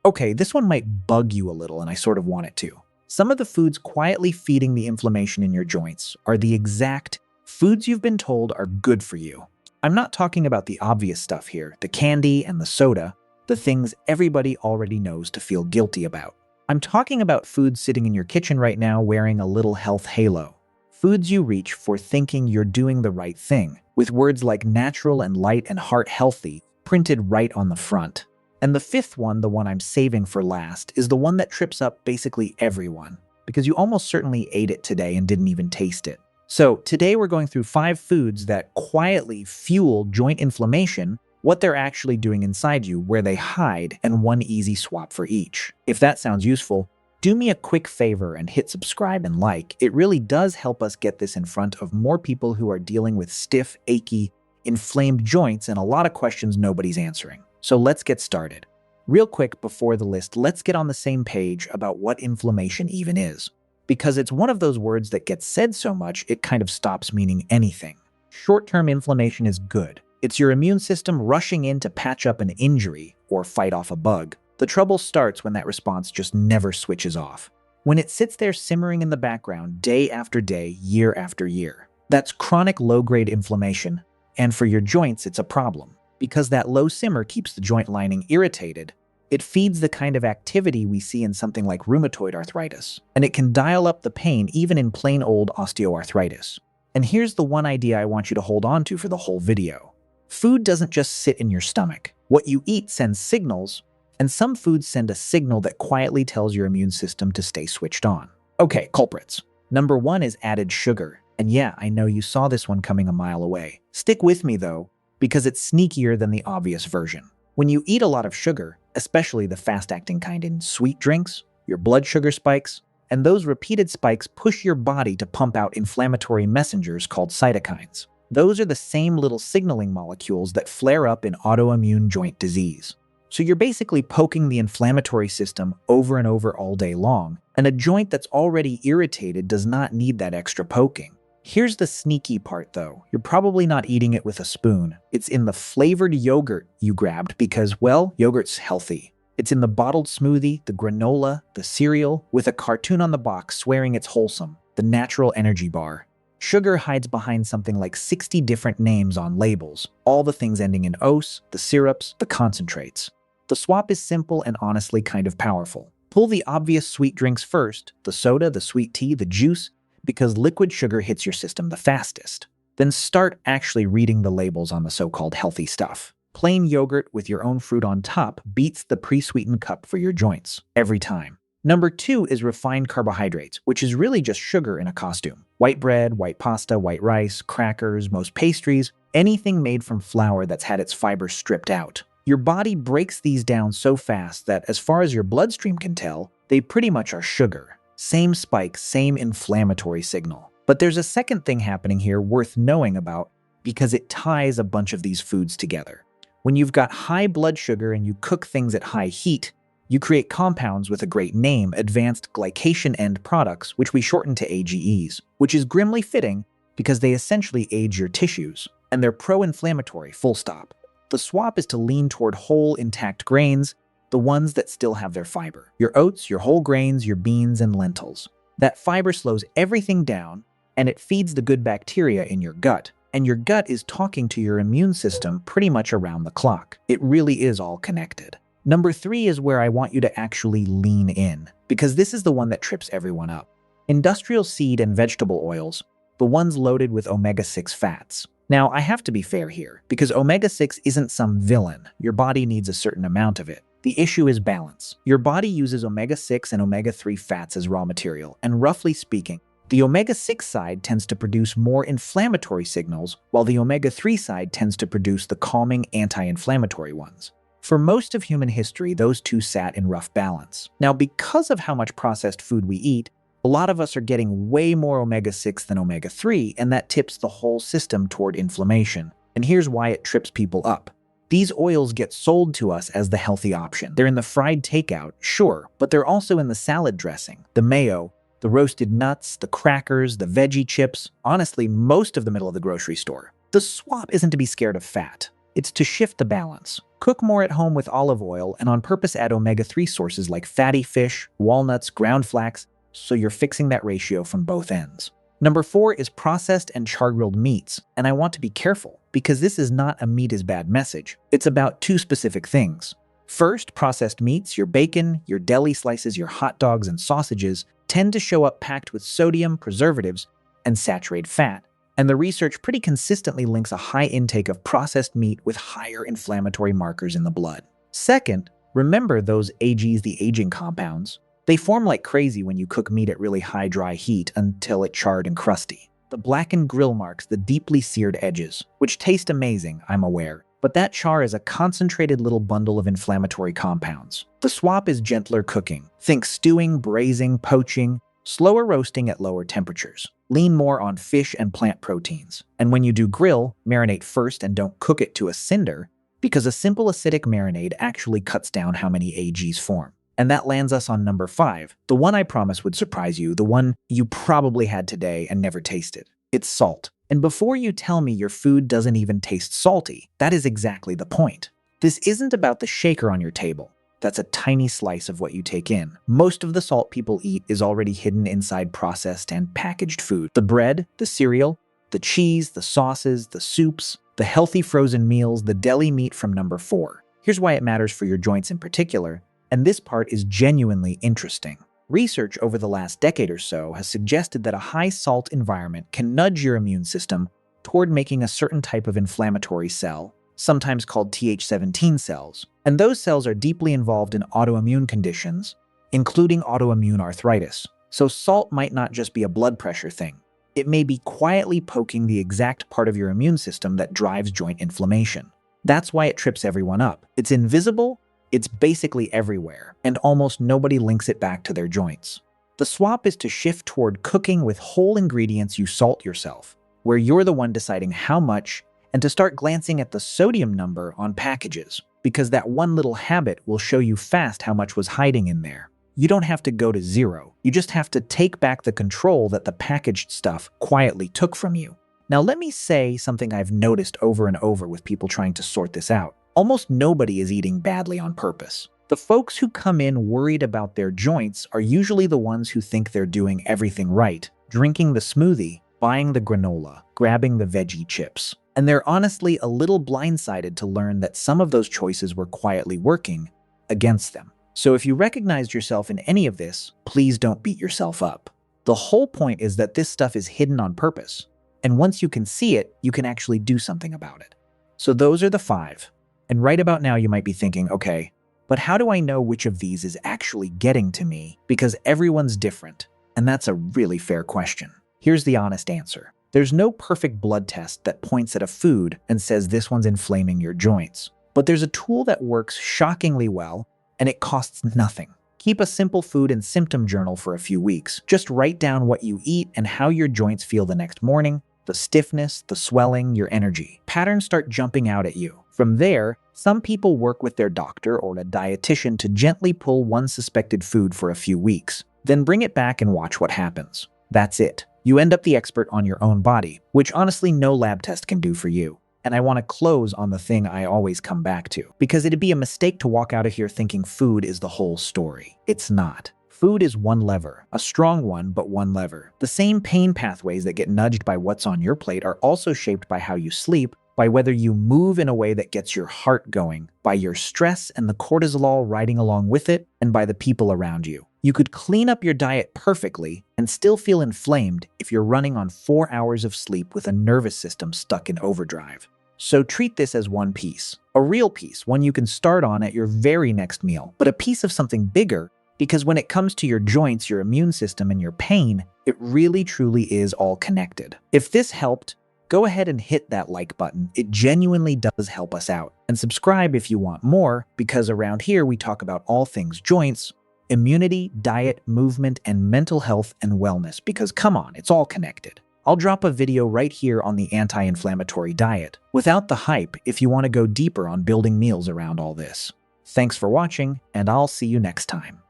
Okay, this one might bug you a little, and I sort of want it to. Some of the foods quietly feeding the inflammation in your joints are the exact foods you've been told are good for you. I'm not talking about the obvious stuff here, the candy and the soda, the things everybody already knows to feel guilty about. I'm talking about foods sitting in your kitchen right now wearing a little health halo. Foods you reach for thinking you're doing the right thing, with words like natural and light and heart healthy printed right on the front. And the fifth one, the one I'm saving for last, is the one that trips up basically everyone, because you almost certainly ate it today and didn't even taste it. So today we're going through 5 foods that quietly fuel joint inflammation, what they're actually doing inside you, where they hide, and one easy swap for each. If that sounds useful, do me a quick favor and hit subscribe and like. It really does help us get this in front of more people who are dealing with stiff, achy, inflamed joints and a lot of questions nobody's answering. So let's get started. Real quick before the list, let's get on the same page about what inflammation even is, because it's one of those words that gets said so much it kind of stops meaning anything. Short-term inflammation is good. It's your immune system rushing in to patch up an injury or fight off a bug. The trouble starts when that response just never switches off. When it sits there simmering in the background day after day, year after year. That's chronic low-grade inflammation, and for your joints it's a problem. Because that low simmer keeps the joint lining irritated, it feeds the kind of activity we see in something like rheumatoid arthritis, and it can dial up the pain even in plain old osteoarthritis. And here's the one idea I want you to hold on to for the whole video. Food doesn't just sit in your stomach. What you eat sends signals, and some foods send a signal that quietly tells your immune system to stay switched on. Okay, culprits. Number 1 is added sugar. And yeah, I know you saw this one coming a mile away. Stick with me though, because it's sneakier than the obvious version. When you eat a lot of sugar, especially the fast-acting kind in sweet drinks, your blood sugar spikes, and those repeated spikes push your body to pump out inflammatory messengers called cytokines. Those are the same little signaling molecules that flare up in autoimmune joint disease. So you're basically poking the inflammatory system over and over all day long, and a joint that's already irritated does not need that extra poking. Here's the sneaky part though. You're probably not eating it with a spoon. It's in the flavored yogurt you grabbed because, well, yogurt's healthy. It's in the bottled smoothie, the granola, the cereal, with a cartoon on the box swearing it's wholesome, the natural energy bar. Sugar hides behind something like 60 different names on labels, all the things ending in "ose," the syrups, the concentrates. The swap is simple and honestly kind of powerful. Pull the obvious sweet drinks first, the soda, the sweet tea, the juice, because liquid sugar hits your system the fastest. Then start actually reading the labels on the so-called healthy stuff. Plain yogurt with your own fruit on top beats the pre-sweetened cup for your joints, every time. Number 2 is refined carbohydrates, which is really just sugar in a costume. White bread, white pasta, white rice, crackers, most pastries, anything made from flour that's had its fibers stripped out. Your body breaks these down so fast that, as far as your bloodstream can tell, they pretty much are sugar. Same spike, same inflammatory signal. But there's a second thing happening here worth knowing about because it ties a bunch of these foods together. When you've got high blood sugar and you cook things at high heat, you create compounds with a great name, advanced glycation end products, which we shorten to AGEs, which is grimly fitting because they essentially age your tissues, and they're pro-inflammatory, full stop. The swap is to lean toward whole, intact grains, the ones that still have their fiber. Your oats, your whole grains, your beans, and lentils. That fiber slows everything down, and it feeds the good bacteria in your gut. And your gut is talking to your immune system pretty much around the clock. It really is all connected. Number 3 is where I want you to actually lean in, because this is the one that trips everyone up. Industrial seed and vegetable oils, the ones loaded with omega-6 fats. Now, I have to be fair here, because omega-6 isn't some villain. Your body needs a certain amount of it. The issue is balance. Your body uses omega-6 and omega-3 fats as raw material, and roughly speaking, the omega-6 side tends to produce more inflammatory signals, while the omega-3 side tends to produce the calming anti-inflammatory ones. For most of human history, those two sat in rough balance. Now, because of how much processed food we eat, a lot of us are getting way more omega-6 than omega-3, and that tips the whole system toward inflammation. And here's why it trips people up. These oils get sold to us as the healthy option. They're in the fried takeout, sure, but they're also in the salad dressing, the mayo, the roasted nuts, the crackers, the veggie chips, honestly, most of the middle of the grocery store. The swap isn't to be scared of fat. It's to shift the balance. Cook more at home with olive oil and on purpose add omega-3 sources like fatty fish, walnuts, ground flax, so you're fixing that ratio from both ends. Number 4 is processed and char-grilled meats, and I want to be careful because this is not a meat is bad message. It's about 2 specific things. First, processed meats, your bacon, your deli slices, your hot dogs, and sausages tend to show up packed with sodium, preservatives, and saturated fat. And the research pretty consistently links a high intake of processed meat with higher inflammatory markers in the blood. Second, remember those AGs, the aging compounds. They form like crazy when you cook meat at really high dry heat until it's charred and crusty. The blackened grill marks, the deeply seared edges, which taste amazing, I'm aware, but that char is a concentrated little bundle of inflammatory compounds. The swap is gentler cooking. Think stewing, braising, poaching, slower roasting at lower temperatures. Lean more on fish and plant proteins. And when you do grill, marinate first and don't cook it to a cinder, because a simple acidic marinade actually cuts down how many AGs form. And that lands us on number 5, the one I promise would surprise you, the one you probably had today and never tasted. It's salt. And before you tell me your food doesn't even taste salty, that is exactly the point. This isn't about the shaker on your table. That's a tiny slice of what you take in. Most of the salt people eat is already hidden inside processed and packaged food. The bread, the cereal, the cheese, the sauces, the soups, the healthy frozen meals, the deli meat from number 4. Here's why it matters for your joints in particular, and this part is genuinely interesting. Research over the last decade or so has suggested that a high salt environment can nudge your immune system toward making a certain type of inflammatory cell, sometimes called Th17 cells. And those cells are deeply involved in autoimmune conditions, including autoimmune arthritis. So salt might not just be a blood pressure thing. It may be quietly poking the exact part of your immune system that drives joint inflammation. That's why it trips everyone up. It's invisible, it's basically everywhere, and almost nobody links it back to their joints. The swap is to shift toward cooking with whole ingredients you salt yourself, where you're the one deciding how much, and to start glancing at the sodium number on packages, because that one little habit will show you fast how much was hiding in there. You don't have to go to 0. You just have to take back the control that the packaged stuff quietly took from you. Now let me say something I've noticed over and over with people trying to sort this out. Almost nobody is eating badly on purpose. The folks who come in worried about their joints are usually the ones who think they're doing everything right, drinking the smoothie, buying the granola, grabbing the veggie chips. And they're honestly a little blindsided to learn that some of those choices were quietly working against them. So if you recognized yourself in any of this, please don't beat yourself up. The whole point is that this stuff is hidden on purpose. And once you can see it, you can actually do something about it. So those are the 5. And right about now you might be thinking, okay, but how do I know which of these is actually getting to me? Because everyone's different. And that's a really fair question. Here's the honest answer. There's no perfect blood test that points at a food and says this one's inflaming your joints. But there's a tool that works shockingly well, and it costs nothing. Keep a simple food and symptom journal for a few weeks. Just write down what you eat and how your joints feel the next morning, the stiffness, the swelling, your energy. Patterns start jumping out at you. From there, some people work with their doctor or a dietitian to gently pull one suspected food for a few weeks, then bring it back and watch what happens. That's it. You end up the expert on your own body, which honestly no lab test can do for you. And I want to close on the thing I always come back to, because it'd be a mistake to walk out of here thinking food is the whole story. It's not. Food is one lever, a strong one, but one lever. The same pain pathways that get nudged by what's on your plate are also shaped by how you sleep, by whether you move in a way that gets your heart going, by your stress and the cortisol riding along with it, and by the people around you. You could clean up your diet perfectly and still feel inflamed if you're running on 4 hours of sleep with a nervous system stuck in overdrive. So treat this as one piece, a real piece, one you can start on at your very next meal, but a piece of something bigger, because when it comes to your joints, your immune system, and your pain, it really truly is all connected. If this helped, go ahead and hit that like button. It genuinely does help us out. And subscribe if you want more, because around here we talk about all things joints, immunity, diet, movement, and mental health and wellness, because come on, it's all connected. I'll drop a video right here on the anti-inflammatory diet, without the hype, if you want to go deeper on building meals around all this. Thanks for watching, and I'll see you next time.